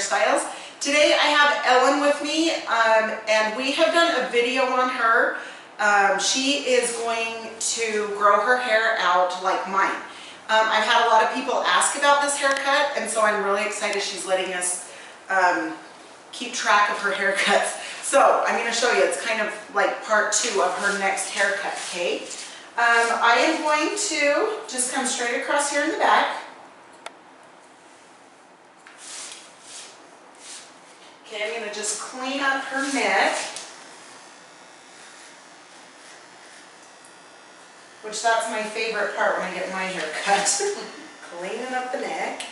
Hairstyles. Today I have Ellen with me, and we have done a video on her. She is going to grow her hair out like mine. I've had a lot of people ask about this haircut, and so I'm really excited she's letting us keep track of her haircuts. So I'm going to show you, it's kind of like part 2 of her next haircut, okay? I am going to just come straight across here in the back. Okay, I'm going to just clean up her neck, which that's my favorite part when I get my hair cut, cleaning up the neck.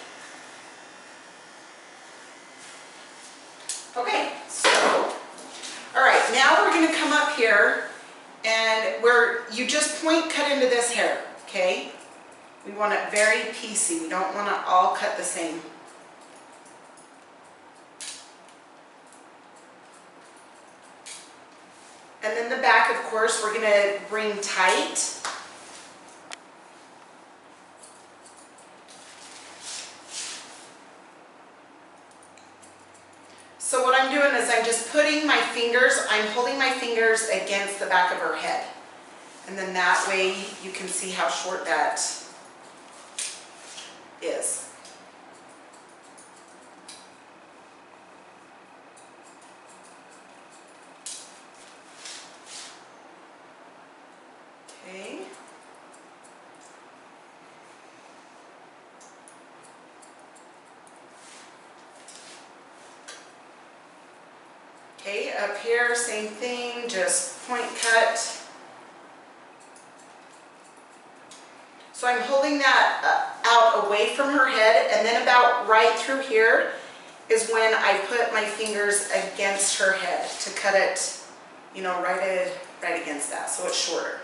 Okay, so, all right, now we're going to come up here and you just point cut into this hair, okay? We want it very piecey. We don't want to all cut the same. And then the back, of course, we're going to bring tight. So what I'm doing is I'm just putting my fingers, I'm holding my fingers against the back of her head. And then that way you can see how short that is. Okay. Okay, up here, same thing, just point cut. So I'm holding that out away from her head, and then about right through here is when I put my fingers against her head to cut it, you know, right against that, so it's shorter.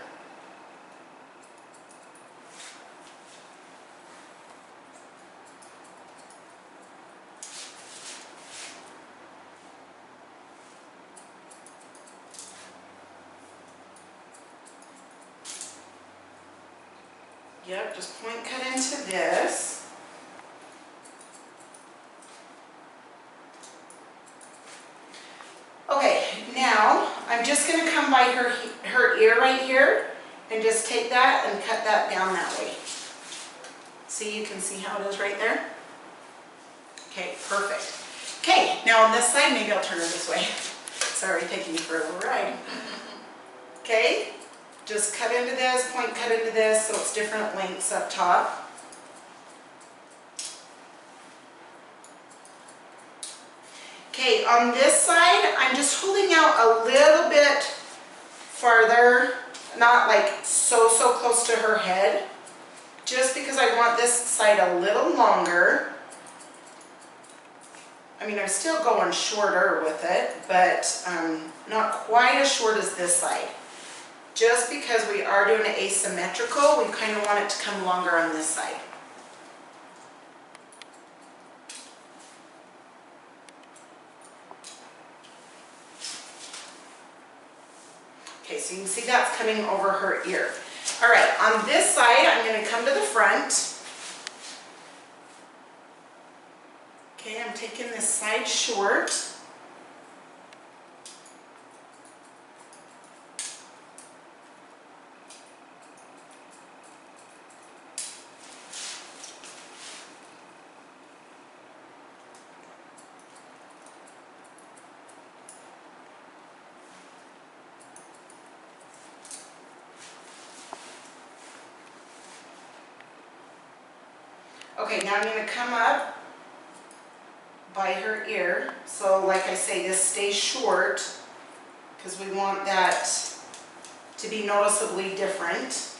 Yep, just point cut into this. Okay, now I'm just going to come by her ear right here and just take that and cut that down that way. See, you can see how it is right there? Okay, perfect. Okay, now on this side, maybe I'll turn her this way. Sorry, taking you for a little ride. Okay. Just cut into this, point cut into this, so it's different lengths up top. Okay, on this side, I'm just holding out a little bit farther, not like so close to her head, just because I want this side a little longer. I mean, I'm still going shorter with it, but not quite as short as this side. Just because we are doing it asymmetrical, we kind of want it to come longer on this side. Okay, so you can see that's coming over her ear. All right, on this side, I'm going to come to the front. Okay, I'm taking this side short. Okay, now I'm going to come up by her ear. So like I say, this stays short because we want that to be noticeably different.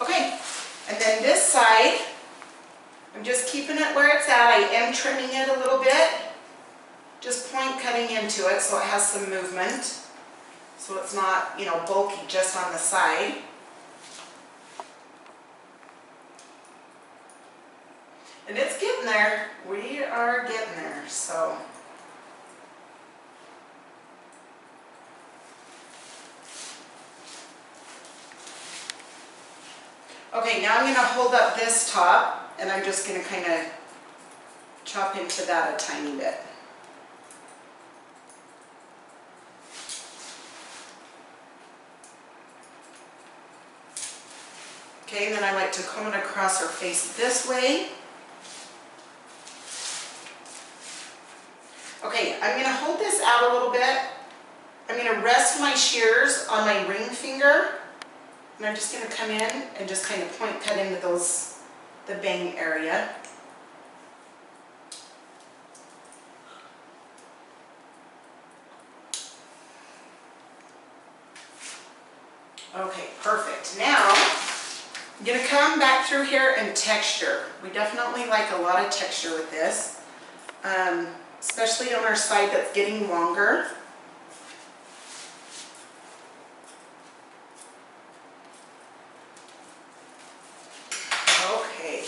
Okay, and then this side, I'm just keeping it where it's at. I am trimming it a little bit. Just point cutting into it so it has some movement, so it's not, you know, bulky just on the side. And it's getting there. We are getting there, so. Okay, now I'm going to hold up this top and I'm just going to kind of chop into that a tiny bit. Okay, and then I like to comb it across her face this way. Okay, I'm going to hold this out a little bit. I'm going to rest my shears on my ring finger. And I'm just going to come in and just kind of point cut into the bang area. Okay, perfect. Now, I'm going to come back through here and texture. We definitely like a lot of texture with this, especially on our side that's getting longer. Okay.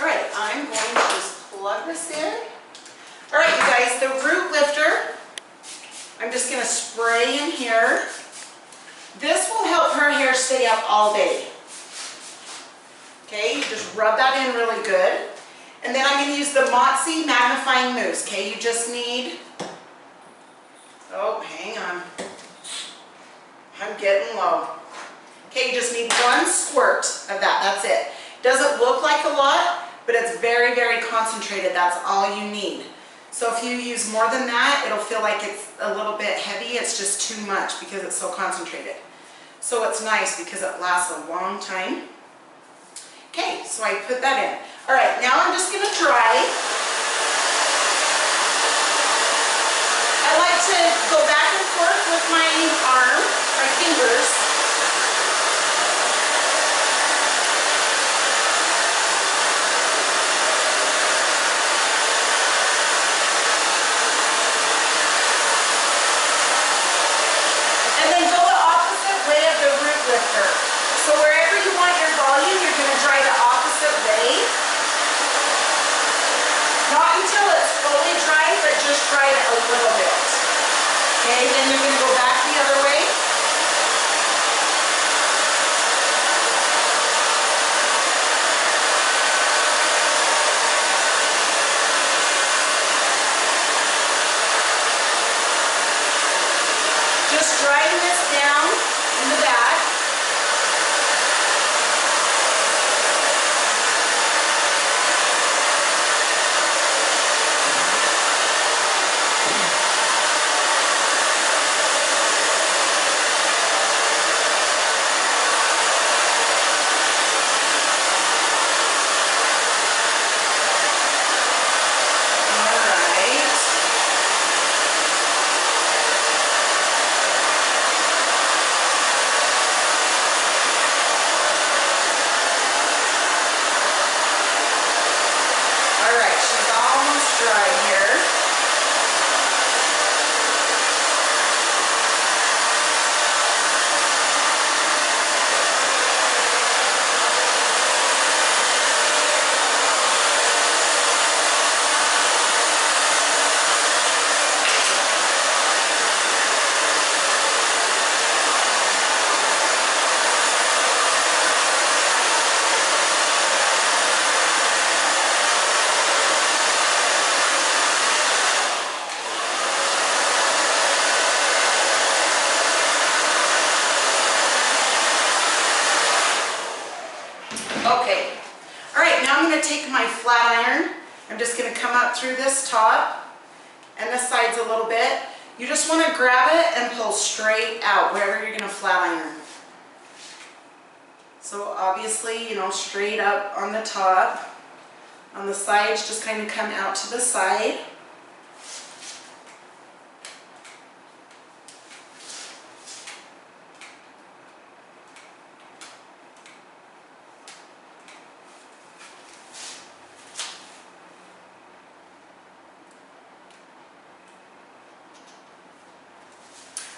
All right, I'm going to just plug this in. All right, you guys, the root lifter, I'm just going to spray in here. This will help her hair stay up all day. Okay, you just rub that in really good. And then I'm going to use the Waht magnifying mousse. Okay, you just need, oh, hang on. I'm getting low. Okay, you just need 1 squirt of that. That's it. Doesn't look like a lot, but it's very, very concentrated. That's all you need. So if you use more than that, it'll feel like it's a little bit heavy. It's just too much because it's so concentrated. So it's nice because it lasts a long time. Okay, so I put that in. All right, now I'm just going to dry. I like to go back and forth with my arm, my fingers. And then go the opposite way of the root lifter. So wherever you want your volume, you're going to dry the opposite way. Not until it's fully dry, but just dry it a little bit. Okay, then you're going to go back the other way. Just drying this down in the back. Okay. All right, now I'm going to take my flat iron. I'm just going to come up through this top and the sides a little bit. You just want to grab it and pull straight out wherever you're going to flat iron. So obviously, you know, straight up on the top. On the sides, just kind of come out to the side.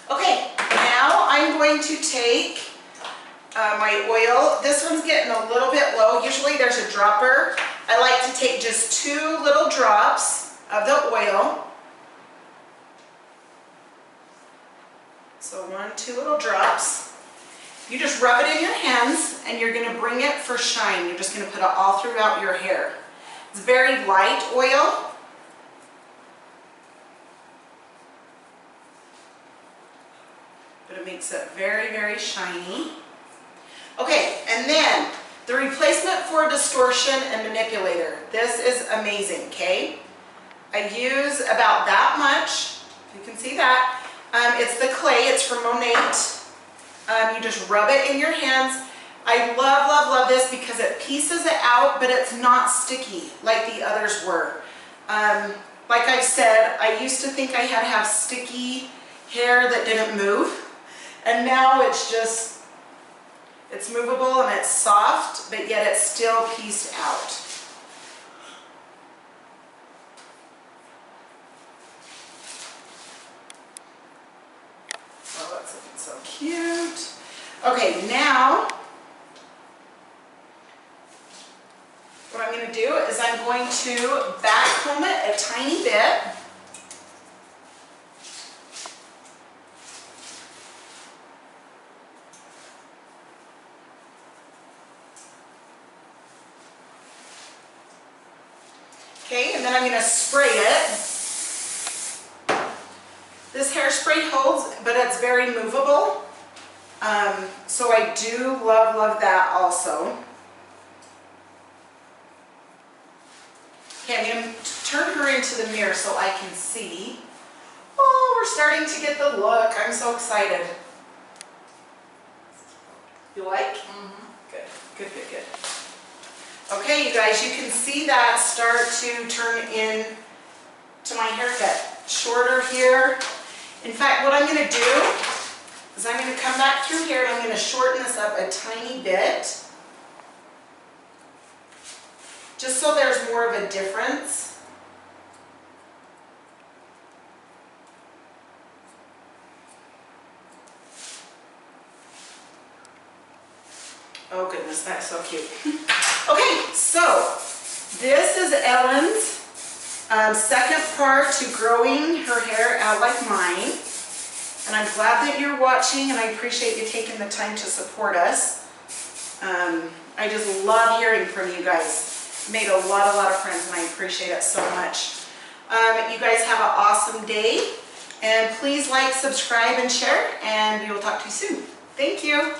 Okay, now I'm going to take my oil. This one's getting a little bit low. Usually there's a dropper. I like to take just 2 little drops of the oil. So 1, 2 little drops. You just rub it in your hands and you're going to bring it for shine. You're just going to put it all throughout your hair. It's very light oil. But it makes it very, very shiny. Okay, and then the replacement for distortion and manipulator. This is amazing, okay? I use about that much. You can see that. It's the clay. It's from Waht. You just rub it in your hands. I love, love, love this because it pieces it out, but it's not sticky like the others were. Like I've said, I used to think I had to have sticky hair that didn't move, and now it's just, it's movable and it's soft, but yet it's still pieced out. Oh, that's looking so cute. Okay, now what I'm going to do is I'm going to back comb it a tiny bit. Okay, and then I'm going to spray it. This hairspray holds, but it's very movable. So I do love, love that also. Okay, I'm going to turn her into the mirror so I can see. Oh, we're starting to get the look. I'm so excited. You like? Mm-hmm. Good, good, good, good. Okay, you guys, you can see that start to turn in to my haircut. Shorter here. In fact, what I'm going to do is I'm going to come back through here and I'm going to shorten this up a tiny bit. Just so there's more of a difference. Oh goodness, that's so cute. Okay, so this is Ellen's second part to growing her hair out like mine. And I'm glad that you're watching and I appreciate you taking the time to support us. I just love hearing from you guys. Made a lot of friends and I appreciate it so much. You guys have an awesome day and please like, subscribe, and share, and we will talk to you soon. Thank you.